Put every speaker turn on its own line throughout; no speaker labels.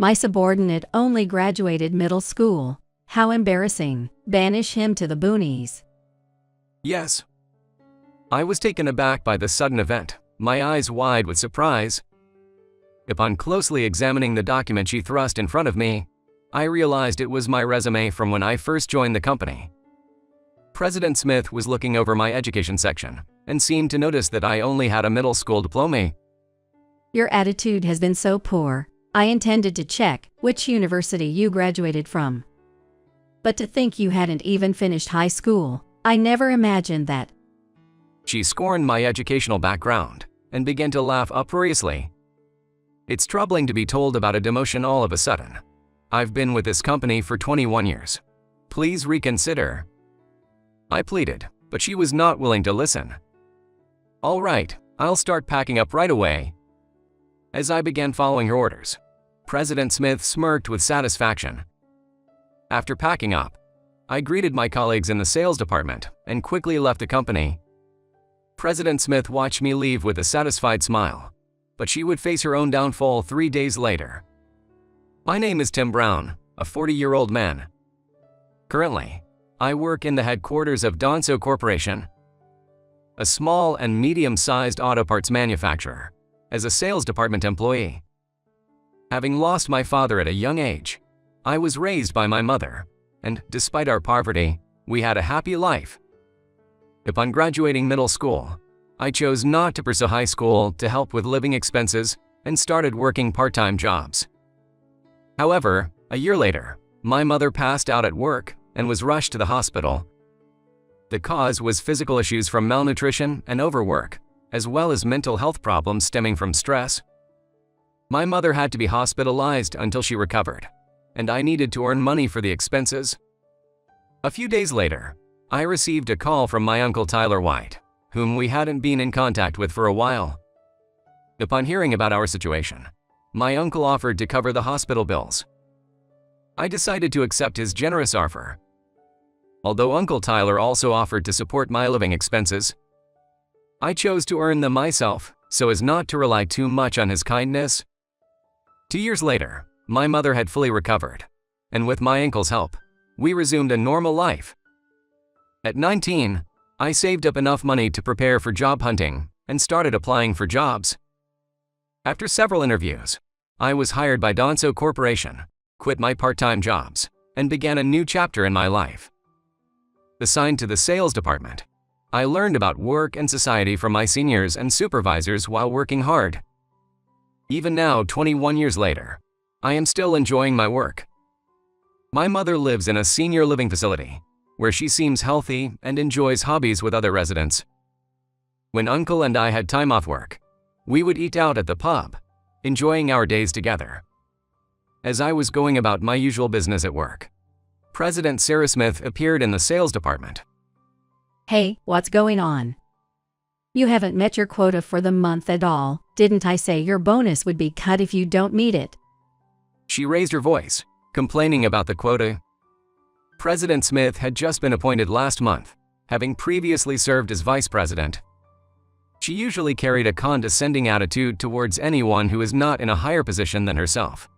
My subordinate only graduated middle school. How embarrassing. Banish him to the boonies.
Yes. I was taken aback by the sudden event, my eyes wide with surprise. Upon closely examining the document she thrust in front of me, I realized it was my resume from when I first joined the company. President Smith was looking over my education section and seemed to notice that I only had a middle school diploma.
Your attitude has been so poor. I intended to check which university you graduated from. But to think you hadn't even finished high school, I never imagined that.
She scorned my educational background and began to laugh uproariously. It's troubling to be told about a demotion all of a sudden. I've been with this company for 21 years. Please reconsider. I pleaded, but she was not willing to listen. All right, I'll start packing up right away. As I began following her orders, President Smith smirked with satisfaction. After packing up, I greeted my colleagues in the sales department and quickly left the company. President Smith watched me leave with a satisfied smile, but she would face her own downfall 3 days later. My name is Tim Brown, a 40-year-old man. Currently, I work in the headquarters of Donso Corporation, a small and medium-sized auto parts manufacturer, as a sales department employee. Having lost my father at a young age, I was raised by my mother, and despite our poverty, we had a happy life. Upon graduating middle school, I chose not to pursue high school to help with living expenses and started working part-time jobs. However, a year later, my mother passed out at work and was rushed to the hospital. The cause was physical issues from malnutrition and overwork, as well as mental health problems stemming from stress. My mother had to be hospitalized until she recovered, and I needed to earn money for the expenses. A few days later, I received a call from my uncle Tyler White, whom we hadn't been in contact with for a while. Upon hearing about our situation, my uncle offered to cover the hospital bills. I decided to accept his generous offer. Although Uncle Tyler also offered to support my living expenses, I chose to earn them myself so as not to rely too much on his kindness. 2 years later, my mother had fully recovered, and with my uncle's help, we resumed a normal life. At 19, I saved up enough money to prepare for job hunting and started applying for jobs. After several interviews, I was hired by Donso Corporation, quit my part-time jobs, and began a new chapter in my life. Assigned to the sales department, I learned about work and society from my seniors and supervisors while working hard. Even now, 21 years later, I am still enjoying my work. My mother lives in a senior living facility, where she seems healthy and enjoys hobbies with other residents. When Uncle and I had time off work, we would eat out at the pub, enjoying our days together. As I was going about my usual business at work, President Sarah Smith appeared in the sales department.
Hey, what's going on? You haven't met your quota for the month at all. Didn't I say your bonus would be cut if you don't meet it?
She raised her voice, complaining about the quota. President Smith had just been appointed last month, having previously served as vice president. She usually carried a condescending attitude towards anyone who is not in a higher position than herself,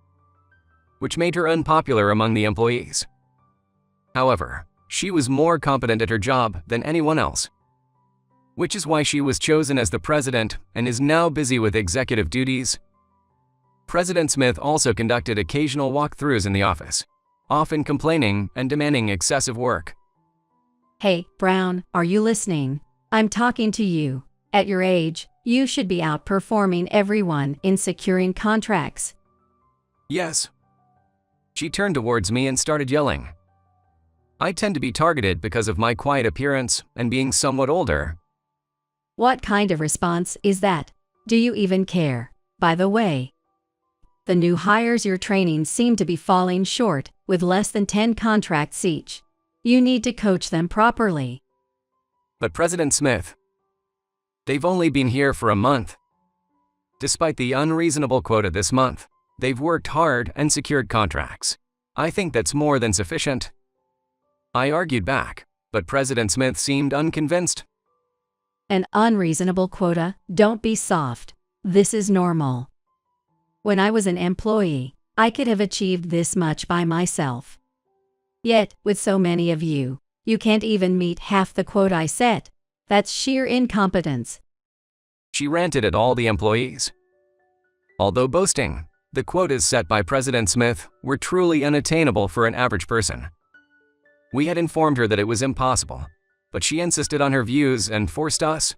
which made her unpopular among the employees. However, she was more competent at her job than anyone else, which is why she was chosen as the president and is now busy with executive duties. President Smith also conducted occasional walkthroughs in the office, often complaining and demanding excessive work.
Hey, Brown, are you listening? I'm talking to you. At your age, you should be outperforming everyone in securing contracts.
Yes. She turned towards me and started yelling. I tend to be targeted because of my quiet appearance and being somewhat older.
What kind of response is that? Do you even care? By the way, the new hires you're training seem to be falling short, with less than 10 contracts each. You need to coach them properly.
But President Smith, they've only been here for a month. Despite the unreasonable quota this month, they've worked hard and secured contracts. I think that's more than sufficient. I argued back, but President Smith seemed unconvinced.
An unreasonable quota? Don't be soft. This is normal. When I was an employee, I could have achieved this much by myself. Yet, with so many of you, you can't even meet half the quote I set. That's sheer incompetence.
She ranted at all the employees. Although boasting, the quotas set by President Smith were truly unattainable for an average person. We had informed her that it was impossible, but she insisted on her views and forced us.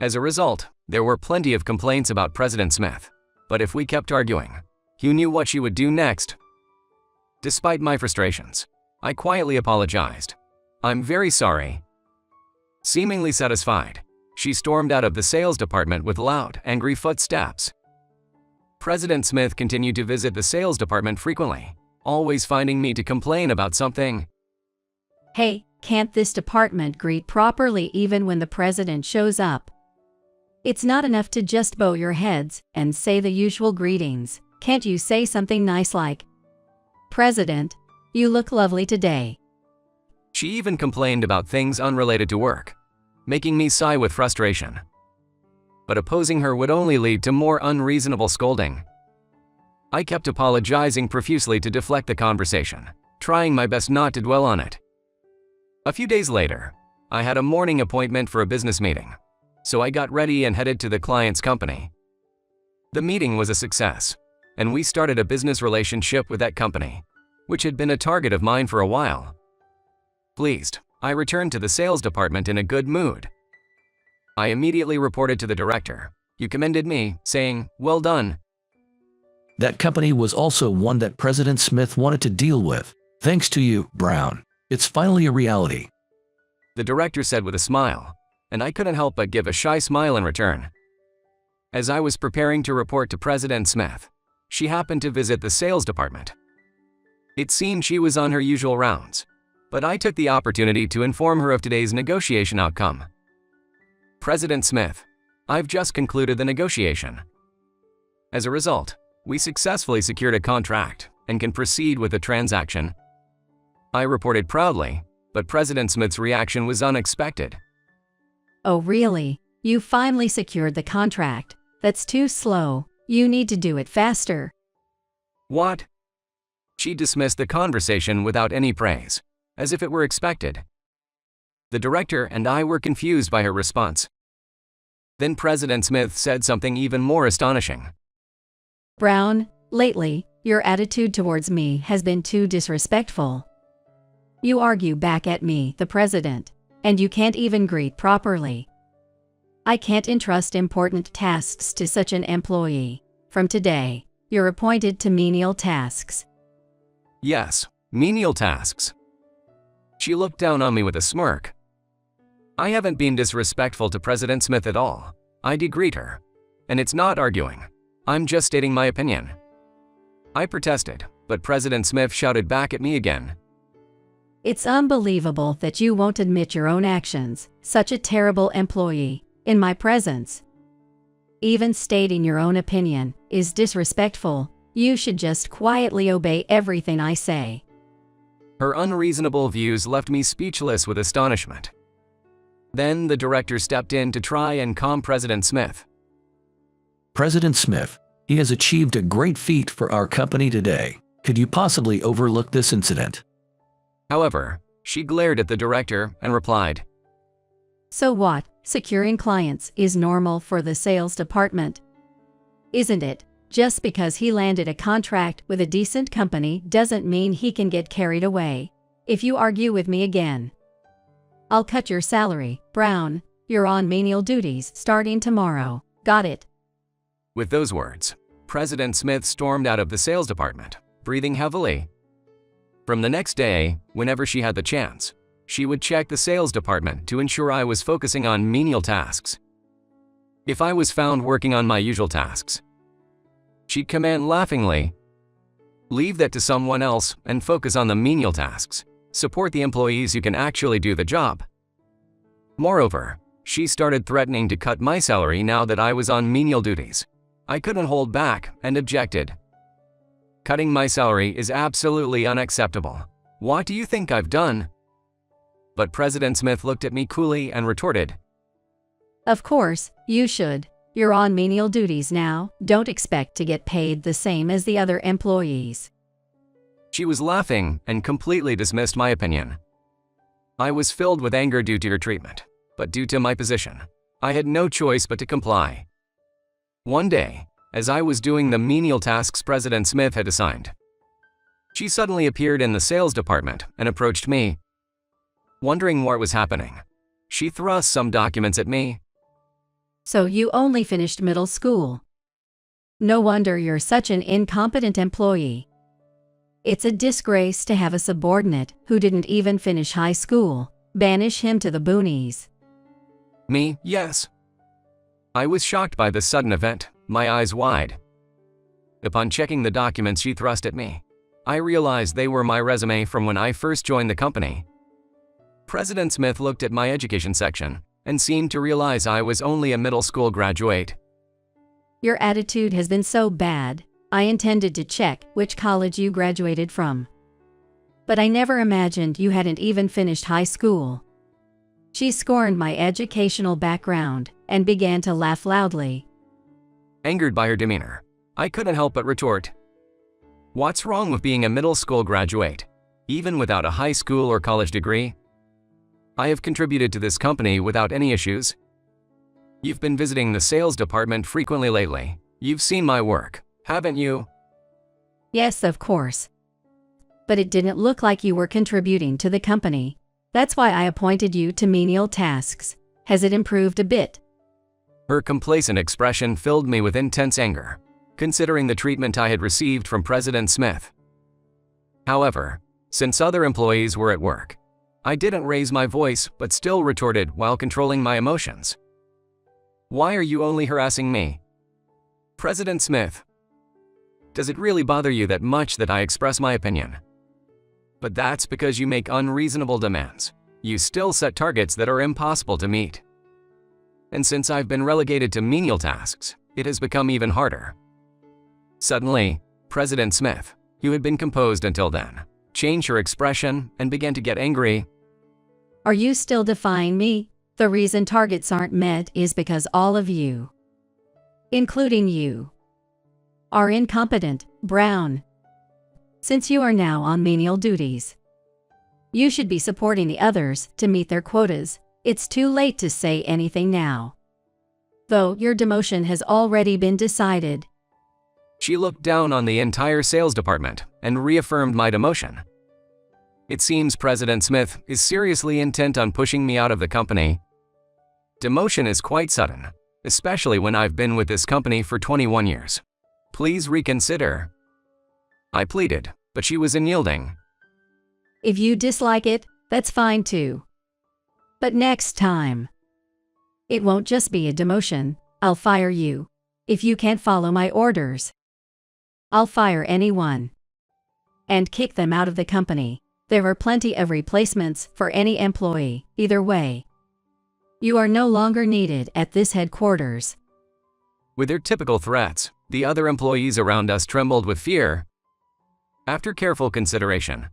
As a result, there were plenty of complaints about President Smith, but if we kept arguing, who knew what she would do next? Despite my frustrations, I quietly apologized. "I'm very sorry." Seemingly satisfied, she stormed out of the sales department with loud, angry footsteps. President Smith continued to visit the sales department frequently, always finding me to complain about something.
Hey, can't this department greet properly even when the president shows up? It's not enough to just bow your heads and say the usual greetings. Can't you say something nice like, "President, you look lovely today"?
She even complained about things unrelated to work, making me sigh with frustration. But opposing her would only lead to more unreasonable scolding. I kept apologizing profusely to deflect the conversation, trying my best not to dwell on it. A few days later, I had a morning appointment for a business meeting, so I got ready and headed to the client's company. The meeting was a success, and we started a business relationship with that company, which had been a target of mine for a while. Pleased, I returned to the sales department in a good mood. I immediately reported to the director, who commended me, saying, "Well done."
That company was also one that President Smith wanted to deal with. Thanks to you, Brown. It's finally a reality.
The director said with a smile, and I couldn't help but give a shy smile in return. As I was preparing to report to President Smith, she happened to visit the sales department. It seemed she was on her usual rounds, but I took the opportunity to inform her of today's negotiation outcome. "President Smith, I've just concluded the negotiation. As a result, we successfully secured a contract and can proceed with the transaction." I reported proudly, but President Smith's reaction was unexpected.
Oh really? You finally secured the contract? That's too slow. You need to do it faster.
"What?" She dismissed the conversation without any praise, as if it were expected. The director and I were confused by her response. Then President Smith said something even more astonishing.
"Brown, lately, your attitude towards me has been too disrespectful. You argue back at me, the president, and you can't even greet properly. I can't entrust important tasks to such an employee. From today, you're appointed to menial tasks."
"Yes, menial tasks." She looked down on me with a smirk. I haven't been disrespectful to President Smith at all. I did greet her. And it's not arguing. I'm just stating my opinion. I protested, but President Smith shouted back at me again.
"It's unbelievable that you won't admit your own actions, such a terrible employee, in my presence. Even stating your own opinion is disrespectful. You should just quietly obey everything I say."
Her unreasonable views left me speechless with astonishment. Then the director stepped in to try and calm President Smith.
President Smith, he has achieved a great feat for our company today. Could you possibly overlook this incident?
However, she glared at the director and replied,
"So what? Securing clients is normal for the sales department, isn't it? Just because he landed a contract with a decent company doesn't mean he can get carried away. If you argue with me again, I'll cut your salary. Brown, you're on menial duties starting tomorrow. Got it?"
With those words, President Smith stormed out of the sales department, breathing heavily. From the next day, whenever she had the chance, she would check the sales department to ensure I was focusing on menial tasks. If I was found working on my usual tasks, she'd command laughingly, "Leave that to someone else and focus on the menial tasks. Support the employees who can actually do the job." Moreover, she started threatening to cut my salary now that I was on menial duties. I couldn't hold back and objected. "Cutting my salary is absolutely unacceptable. What do you think I've done?" But President Smith looked at me coolly and retorted,
"Of course, you should. You're on menial duties now, don't expect to get paid the same as the other employees.
She was laughing and completely dismissed my opinion. I was filled with anger due to her treatment, but due to my position, I had no choice but to comply. One day, as I was doing the menial tasks President Smith had assigned, she suddenly appeared in the sales department and approached me. Wondering what was happening, she thrust some documents at me.
So you only finished middle school. No wonder you're such an incompetent employee. It's a disgrace to have a subordinate who didn't even finish high school. Banish him to the boonies.
Me, yes. I was shocked by this sudden event, my eyes wide. Upon checking the documents she thrust at me, I realized they were my resume from when I first joined the company. President Smith looked at my education section and seemed to realize I was only a middle school graduate.
Your attitude has been so bad, I intended to check which college you graduated from. But I never imagined you hadn't even finished high school. She scorned my educational background and began to laugh loudly.
Angered by her demeanor, I couldn't help but retort, "What's wrong with being a middle school graduate, even without a high school or college degree? I have contributed to this company without any issues. You've been visiting the sales department frequently lately. You've seen my work, haven't you?"
Yes, of course. But it didn't look like you were contributing to the company. That's why I appointed you to menial tasks. Has it improved a bit?
Her complacent expression filled me with intense anger, considering the treatment I had received from President Smith. However, since other employees were at work, I didn't raise my voice but still retorted while controlling my emotions. "Why are you only harassing me? President Smith, does it really bother you that much that I express my opinion? But that's because you make unreasonable demands. You still set targets that are impossible to meet. And since I've been relegated to menial tasks, it has become even harder." Suddenly, President Smith, who had been composed until then, changed her expression and began to get angry.
Are you still defying me? The reason targets aren't met is because all of you, including you, are incompetent, Brown. Since you are now on menial duties, you should be supporting the others to meet their quotas. It's too late to say anything now, though your demotion has already been decided.
She looked down on the entire sales department and reaffirmed my demotion. It seems President Smith is seriously intent on pushing me out of the company. Demotion is quite sudden, especially when I've been with this company for 21 years. Please reconsider. I pleaded, but she was unyielding.
If you dislike it, that's fine too. But next time, it won't just be a demotion. I'll fire you. If you can't follow my orders, I'll fire anyone and kick them out of the company. There are plenty of replacements for any employee. Either way, you are no longer needed at this headquarters.
With her typical threats, the other employees around us trembled with fear. After careful consideration,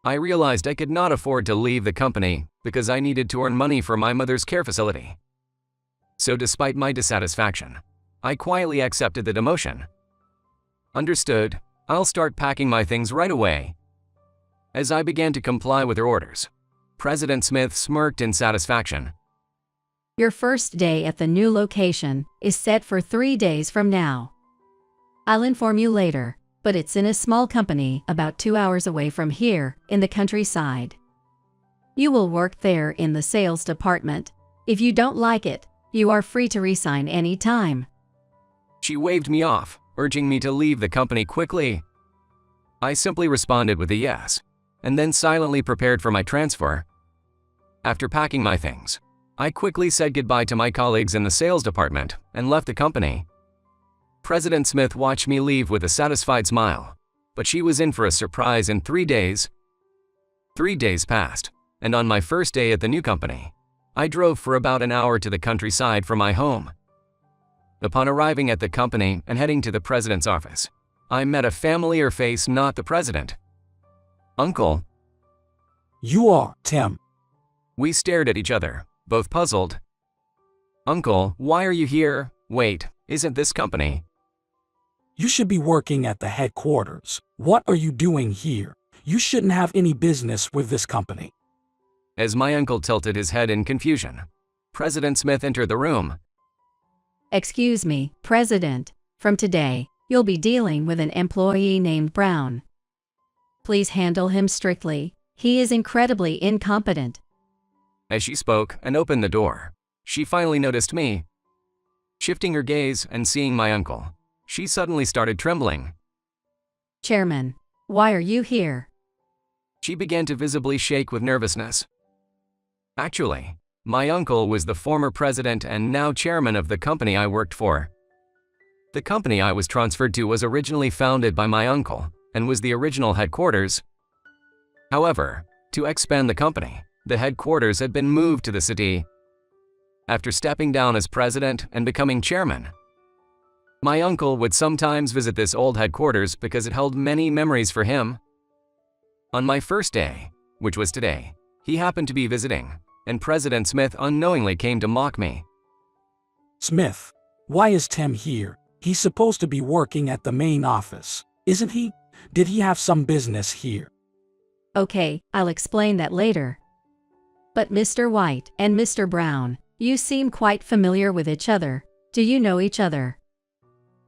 I realized I could not afford to leave the company because I needed to earn money for my mother's care facility. So despite my dissatisfaction, I quietly accepted the demotion. Understood, I'll start packing my things right away. As I began to comply with her orders, President Smith smirked in satisfaction.
Your first day at the new location is set for 3 days from now. I'll inform you later, but it's in a small company about 2 hours away from here, in the countryside. You will work there in the sales department. If you don't like it, you are free to resign any time.
She waved me off, urging me to leave the company quickly. I simply responded with a yes, and then silently prepared for my transfer. After packing my things, I quickly said goodbye to my colleagues in the sales department and left the company. President Smith watched me leave with a satisfied smile, but she was in for a surprise in 3 days. 3 days passed, and on my first day at the new company, I drove for about an hour to the countryside from my home. Upon arriving at the company and heading to the president's office, I met a familiar face, not the president. "Uncle."
"You are, Tim."
We stared at each other, both puzzled. Uncle, why are you here? Wait, isn't this company?
You should be working at the headquarters. What are you doing here? You shouldn't have any business with this company.
As my uncle tilted his head in confusion, President Smith entered the room.
Excuse me, President. From today, you'll be dealing with an employee named Brown. Please handle him strictly. He is incredibly incompetent.
As she spoke and opened the door, she finally noticed me. Shifting her gaze and seeing my uncle, she suddenly started trembling.
Chairman, why are you here?
She began to visibly shake with nervousness. Actually, my uncle was the former president and now chairman of the company I worked for. The company I was transferred to was originally founded by my uncle and was the original headquarters. However, to expand the company, the headquarters had been moved to the city. After stepping down as president and becoming chairman, my uncle would sometimes visit this old headquarters because it held many memories for him. On my first day, which was today, he happened to be visiting, and President Smith unknowingly came to mock me.
Smith, why is Tim here? He's supposed to be working at the main office, isn't he? Did he have some business here?
Okay, I'll explain that later. But Mr. White and Mr. Brown, you seem quite familiar with each other. Do you know each other?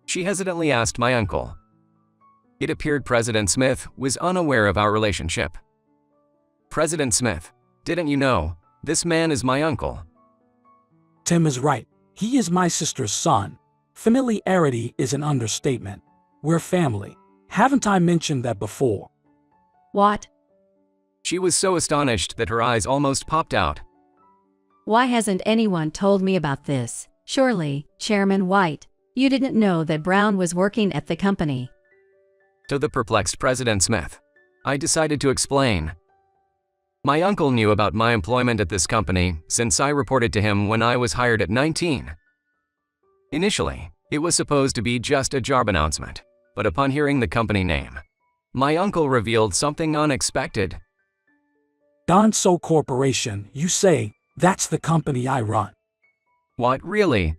She hesitantly asked my uncle. It appeared President Smith was unaware of our relationship. President Smith, didn't you know, this man is my uncle.
Tim is right. He is my sister's son. Familiarity is an understatement. We're family. Haven't I mentioned that before?
What?
She was so astonished that her eyes almost popped out.
Why hasn't anyone told me about this? Surely, Chairman White, you didn't know that Brown was working at the company.
To the perplexed President Smith, I decided to explain. My uncle knew about my employment at this company since I reported to him when I was hired at 19. Initially, it was supposed to be just a job announcement, but upon hearing the company name, my uncle revealed something unexpected.
Donso Corporation, you say, that's the company I run.
What, really?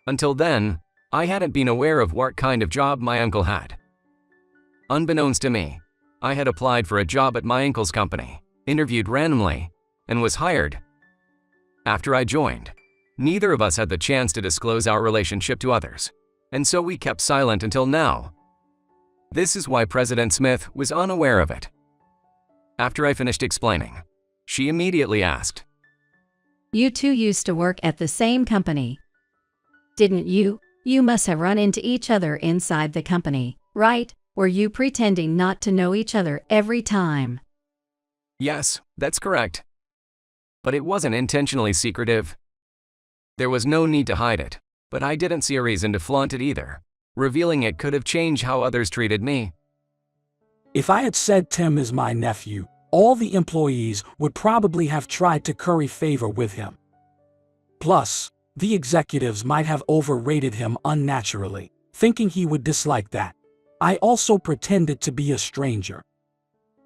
Until then, I hadn't been aware of what kind of job my uncle had. Unbeknownst to me, I had applied for a job at my uncle's company, interviewed randomly, and was hired. After I joined, neither of us had the chance to disclose our relationship to others, and so we kept silent until now. This is why President Smith was unaware of it. After I finished explaining, she immediately asked,
You two used to work at the same company. Didn't you? You must have run into each other inside the company, right? Were you pretending not to know each other every time?
Yes, that's correct. But it wasn't intentionally secretive. There was no need to hide it, but I didn't see a reason to flaunt it either. Revealing it could have changed how others treated me.
If I had said Tim is my nephew, all the employees would probably have tried to curry favor with him. Plus, the executives might have overrated him unnaturally, thinking he would dislike that. I also pretended to be a stranger.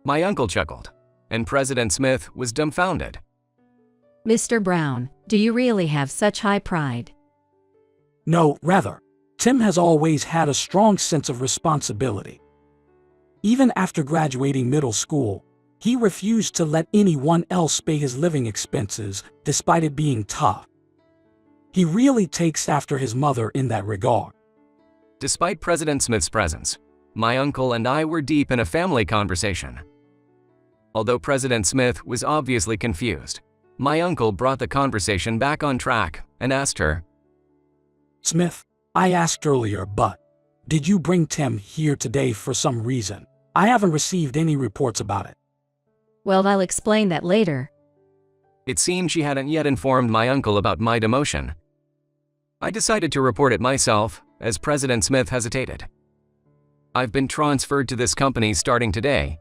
My uncle chuckled, and President Smith was dumbfounded.
Mr. Brown, do you really have such high pride?
No, rather, Tim has always had a strong sense of responsibility. Even after graduating middle school, he refused to let anyone else pay his living expenses, despite it being tough. He really takes after his mother in that regard.
Despite President Smith's presence, my uncle and I were deep in a family conversation. Although President Smith was obviously confused, my uncle brought the conversation back on track and asked her,
Smith, I asked earlier, but did you bring Tim here today for some reason? I haven't received any reports about it.
Well, I'll explain that later.
It seemed she hadn't yet informed my uncle about my demotion. I decided to report it myself, as President Smith hesitated. I've been transferred to this company starting today.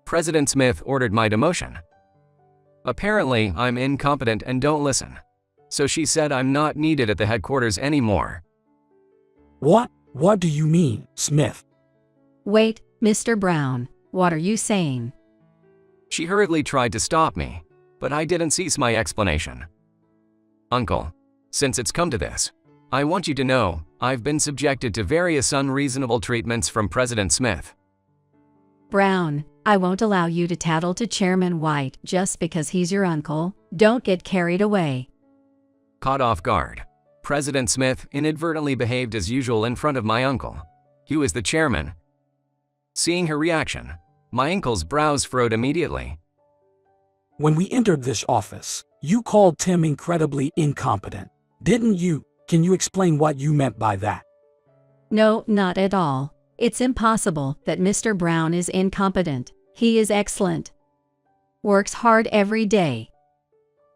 President Smith ordered my demotion. Apparently, I'm incompetent and don't listen, so she said I'm not needed at the headquarters anymore.
What? What do you mean, Smith?
Wait, Mr. Brown, what are you saying?
She hurriedly tried to stop me, but I didn't cease my explanation. Uncle, Since it's come to this, I want you to know I've been subjected to various unreasonable treatments from President Smith.
Brown, I won't allow you to tattle to Chairman White just because he's your uncle. Don't get carried away.
Caught off guard, President Smith inadvertently behaved as usual in front of my uncle. He was the chairman. Seeing her reaction, my uncle's brows furrowed immediately.
When we entered this office, you called Tim incredibly incompetent, didn't you? Can you explain what you meant by that?
No, not at all. It's impossible that Mr. Brown is incompetent. He is excellent. Works hard every day.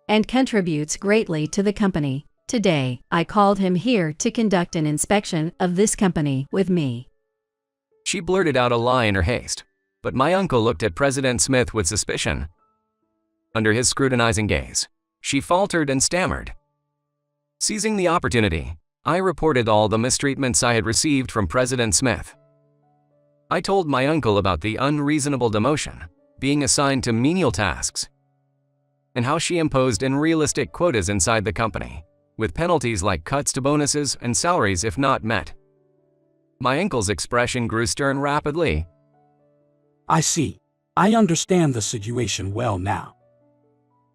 And contributes greatly to the company. Today, I called him here to conduct an inspection of this company with me.
She blurted out a lie in her haste, but my uncle looked at President Smith with suspicion. Under his scrutinizing gaze, she faltered and stammered. Seizing the opportunity, I reported all the mistreatments I had received from President Smith. I told my uncle about the unreasonable demotion, being assigned to menial tasks, and how she imposed unrealistic quotas inside the company, with penalties like cuts to bonuses and salaries if not met. My uncle's expression grew stern rapidly.
I see. I understand the situation well now.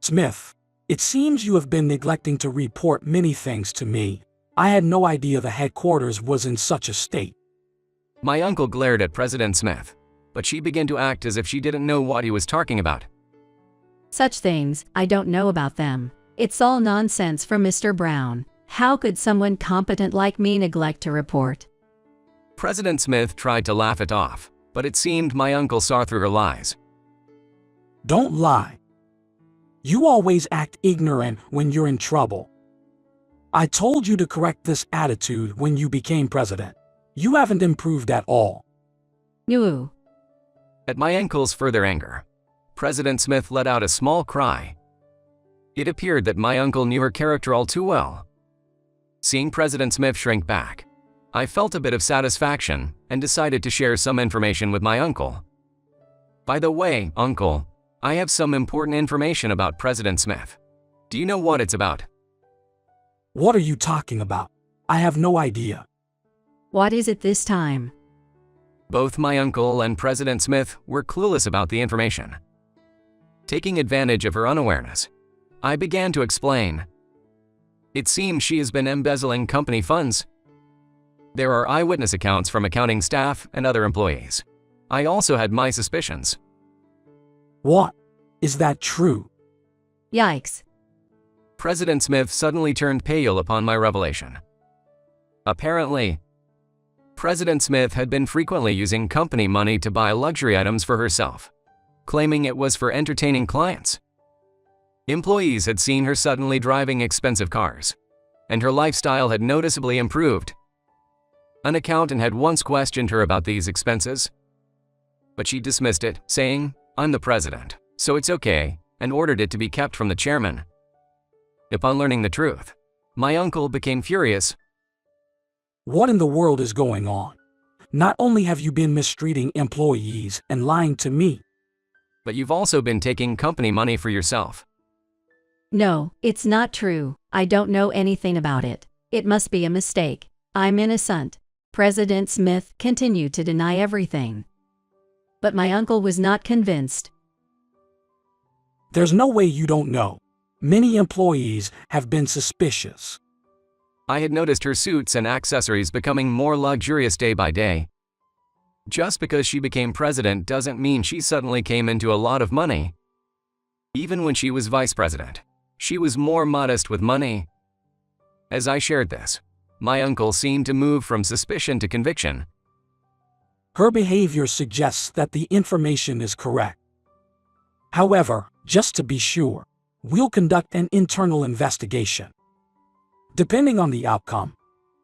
Smith, it seems you have been neglecting to report many things to me. I had no idea the headquarters was in such a state.
My uncle glared at President Smith, but she began to act as if she didn't know what he was talking about.
Such things, I don't know about them. It's all nonsense from Mr. Brown. How could someone competent like me neglect to report?
President Smith tried to laugh it off, but it seemed my uncle saw through her lies.
Don't lie. You always act ignorant when you're in trouble. I told you to correct this attitude when you became president. You haven't improved at all.
No.
At my uncle's further anger, President Smith let out a small cry. It appeared that my uncle knew her character all too well. Seeing President Smith shrink back, I felt a bit of satisfaction and decided to share some information with my uncle. By the way, Uncle, I have some important information about President Smith. Do you know what it's about?
What are you talking about? I have no idea.
What is it this time?
Both my uncle and President Smith were clueless about the information. Taking advantage of her unawareness, I began to explain. It seems she has been embezzling company funds. There are eyewitness accounts from accounting staff and other employees. I also had my suspicions.
What? Is that true?
Yikes.
President Smith suddenly turned pale upon my revelation. Apparently, President Smith had been frequently using company money to buy luxury items for herself, claiming it was for entertaining clients. Employees had seen her suddenly driving expensive cars, and her lifestyle had noticeably improved. An accountant had once questioned her about these expenses, but she dismissed it, saying, "I'm the president, so it's okay," and ordered it to be kept from the chairman. Upon learning the truth, my uncle became furious.
What in the world is going on? Not only have you been mistreating employees and lying to me,
But you've also been taking company money for yourself.
No, it's not true. I don't know anything about it. It must be a mistake. I'm innocent. President Smith continued to deny everything. But my uncle was not convinced.
There's no way you don't know. Many employees have been suspicious.
I had noticed her suits and accessories becoming more luxurious day by day. Just because she became president doesn't mean she suddenly came into a lot of money. Even when she was vice president, she was more modest with money. As I shared this, my uncle seemed to move from suspicion to conviction.
Her behavior suggests that the information is correct. However, just to be sure, we'll conduct an internal investigation. Depending on the outcome,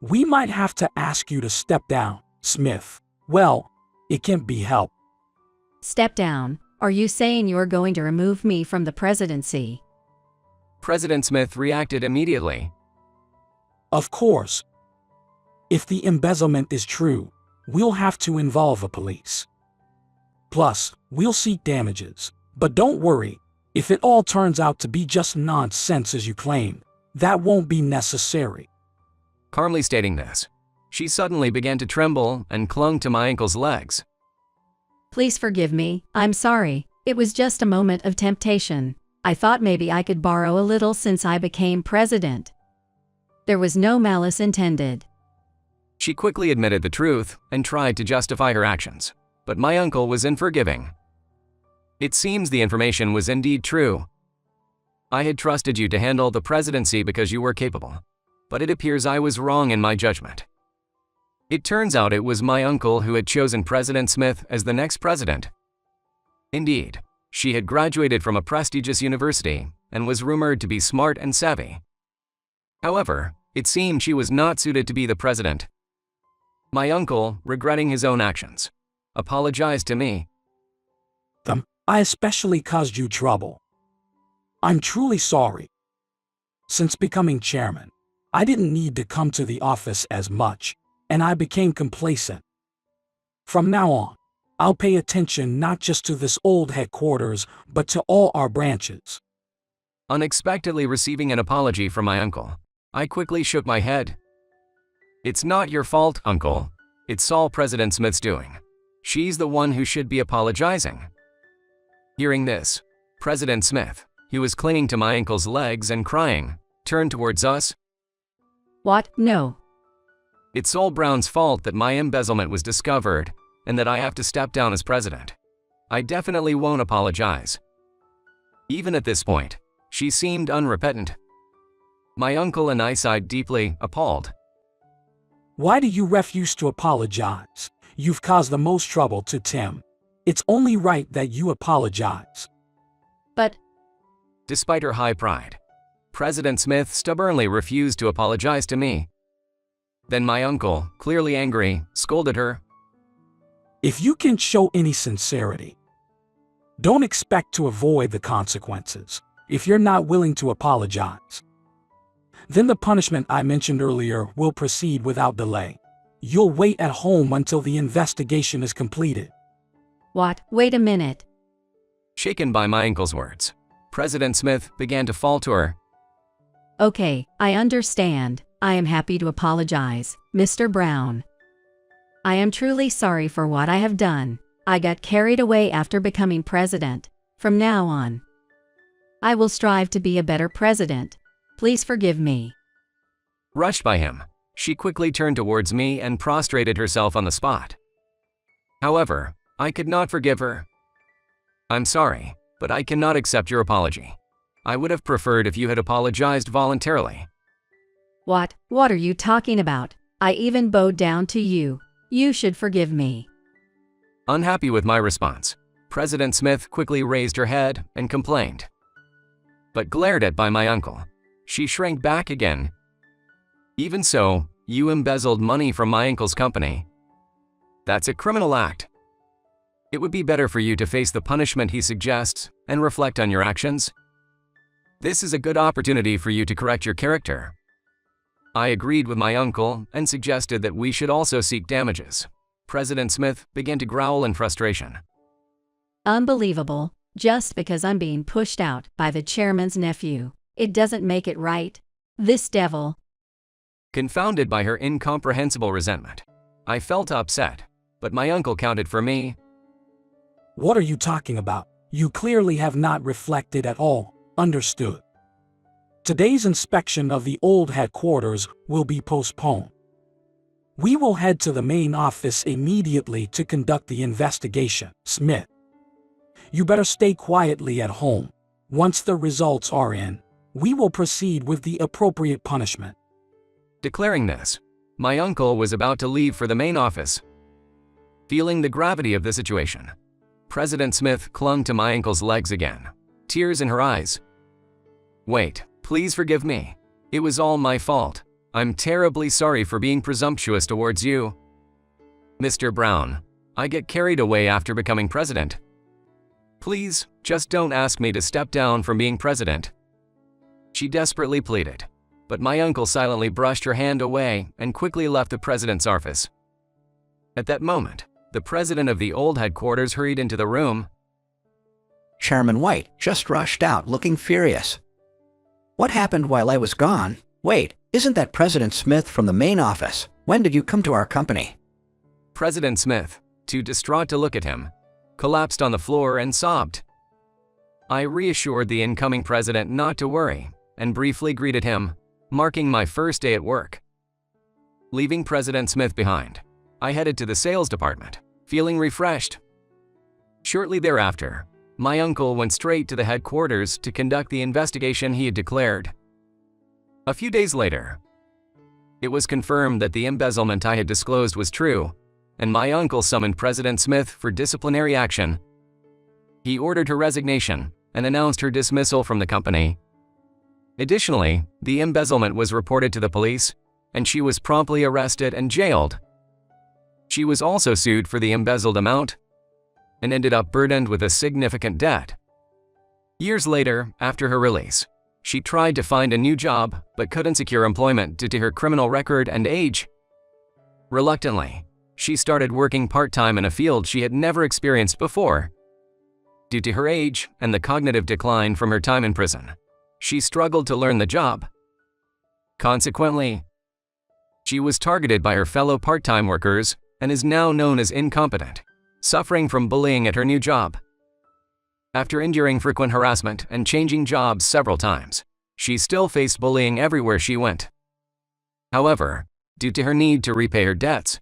we might have to ask you to step down, Smith. Well, it can't be helped.
Step down? Are you saying you're going to remove me from the presidency?
President Smith reacted immediately.
Of course. If the embezzlement is true, we'll have to involve the police. Plus, we'll seek damages. But don't worry, if it all turns out to be just nonsense as you claim, That won't be necessary.
Calmly stating this, she suddenly began to tremble and clung to my uncle's legs.
Please forgive me, I'm sorry. It was just a moment of temptation. I thought maybe I could borrow a little since I became president. There was no malice intended.
She quickly admitted the truth and tried to justify her actions, but my uncle was unforgiving. It seems the information was indeed true. I had trusted you to handle the presidency because you were capable, but it appears I was wrong in my judgment. It turns out it was my uncle who had chosen President Smith as the next president. Indeed, she had graduated from a prestigious university and was rumored to be smart and savvy. However, it seemed she was not suited to be the president. My uncle, regretting his own actions, apologized to me.
I especially caused you trouble. I'm truly sorry. Since becoming chairman, I didn't need to come to the office as much, and I became complacent. From now on, I'll pay attention not just to this old headquarters, but to all our branches.
Unexpectedly receiving an apology from my uncle, I quickly shook my head. It's not your fault, uncle. It's all President Smith's doing. She's the one who should be apologizing. Hearing this, President Smith, who was clinging to my uncle's legs and crying, turned towards us.
What? No.
It's all Brown's fault that my embezzlement was discovered and that I have to step down as president. I definitely won't apologize. Even at this point, she seemed unrepentant. My uncle and I sighed deeply, appalled.
Why do you refuse to apologize? You've caused the most trouble to Tim. It's only right that you apologize.
But
despite her high pride, President Smith stubbornly refused to apologize to me. Then my uncle, clearly angry, scolded her.
If you can show any sincerity, don't expect to avoid the consequences. If you're not willing to apologize, then the punishment I mentioned earlier will proceed without delay. You'll wait at home until the investigation is completed.
what? Wait a minute.
Shaken by my uncle's words, President Smith began to falter.
Okay, I understand. I am happy to apologize, Mr. Brown. I am truly sorry for what I have done. I got carried away after becoming president. From now on, I will strive to be a better president. Please forgive me.
Rushed by him, she quickly turned towards me and prostrated herself on the spot. However, I could not forgive her. I'm sorry, but I cannot accept your apology. I would have preferred if you had apologized voluntarily.
What? What are you talking about? I even bowed down to you. You should forgive me.
Unhappy with my response, President Smith quickly raised her head and complained. But glared at by my uncle, she shrank back again. Even so, you embezzled money from my uncle's company. That's a criminal act. It would be better for you to face the punishment he suggests and reflect on your actions. This is a good opportunity for you to correct your character. I agreed with my uncle and suggested that we should also seek damages. President Smith began to growl in frustration.
Unbelievable. Just because I'm being pushed out by the chairman's nephew, it doesn't make it right. This devil.
Confounded by her incomprehensible resentment, I felt upset, but my uncle counted for me.
What are you talking about? You clearly have not reflected at all. Understood. Today's inspection of the old headquarters will be postponed. We will head to the main office immediately to conduct the investigation. Smith, you better stay quietly at home. Once the results are in, we will proceed with the appropriate punishment.
Declaring this, my uncle was about to leave for the main office. Feeling the gravity of the situation, President Smith clung to my uncle's legs again, tears in her eyes. Wait, please forgive me. It was all my fault. I'm terribly sorry for being presumptuous towards you. Mr. Brown, I get carried away after becoming president. Please, just don't ask me to step down from being president. She desperately pleaded, but my uncle silently brushed her hand away and quickly left the president's office. At that moment, the president of the old headquarters hurried into the room.
Chairman White just rushed out looking furious. What happened while I was gone? Wait, isn't that President Smith from the main office? When did you come to our company?
President Smith, too distraught to look at him, collapsed on the floor and sobbed. I reassured the incoming president not to worry and briefly greeted him, marking my first day at work. Leaving President Smith behind, I headed to the sales department, feeling refreshed. Shortly thereafter, my uncle went straight to the headquarters to conduct the investigation he had declared. A few days later, it was confirmed that the embezzlement I had disclosed was true, and my uncle summoned President Smith for disciplinary action. He ordered her resignation and announced her dismissal from the company. Additionally, the embezzlement was reported to the police, and she was promptly arrested and jailed. She was also sued for the embezzled amount and ended up burdened with a significant debt. Years later, after her release, she tried to find a new job but couldn't secure employment due to her criminal record and age. Reluctantly, she started working part-time in a field she had never experienced before. Due to her age and the cognitive decline from her time in prison, she struggled to learn the job. Consequently, she was targeted by her fellow part-time workers and is now known as incompetent, suffering from bullying at her new job. After enduring frequent harassment and changing jobs several times, she still faced bullying everywhere she went. However, due to her need to repay her debts,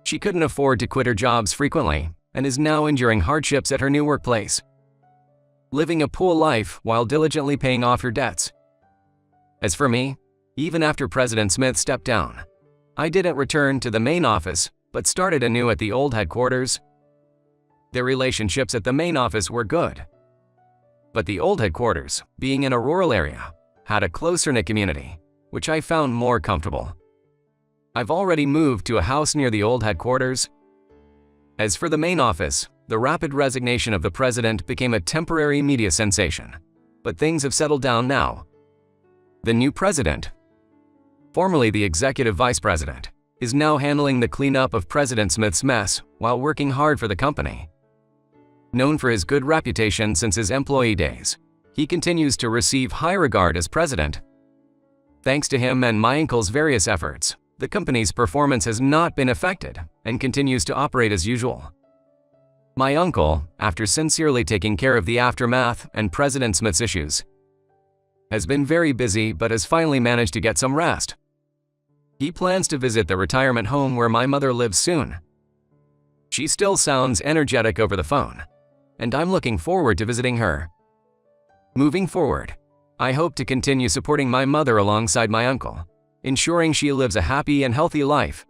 she couldn't afford to quit her jobs frequently and is now enduring hardships at her new workplace, living a poor life while diligently paying off her debts. As for me, even after President Smith stepped down, I didn't return to the main office but started anew at the old headquarters. The relationships at the main office were good, but the old headquarters, being in a rural area, had a closer-knit community, which I found more comfortable. I've already moved to a house near the old headquarters. As for the main office, the rapid resignation of the president became a temporary media sensation, but things have settled down now. The new president, formerly the executive vice president, is now handling the cleanup of President Smith's mess while working hard for the company. Known for his good reputation since his employee days, he continues to receive high regard as president. Thanks to him and my uncle's various efforts, the company's performance has not been affected and continues to operate as usual. My uncle, after sincerely taking care of the aftermath and President Smith's issues, has been very busy but has finally managed to get some rest. He plans to visit the retirement home where my mother lives soon. She still sounds energetic over the phone, and I'm looking forward to visiting her. Moving forward, I hope to continue supporting my mother alongside my uncle, ensuring she lives a happy and healthy life.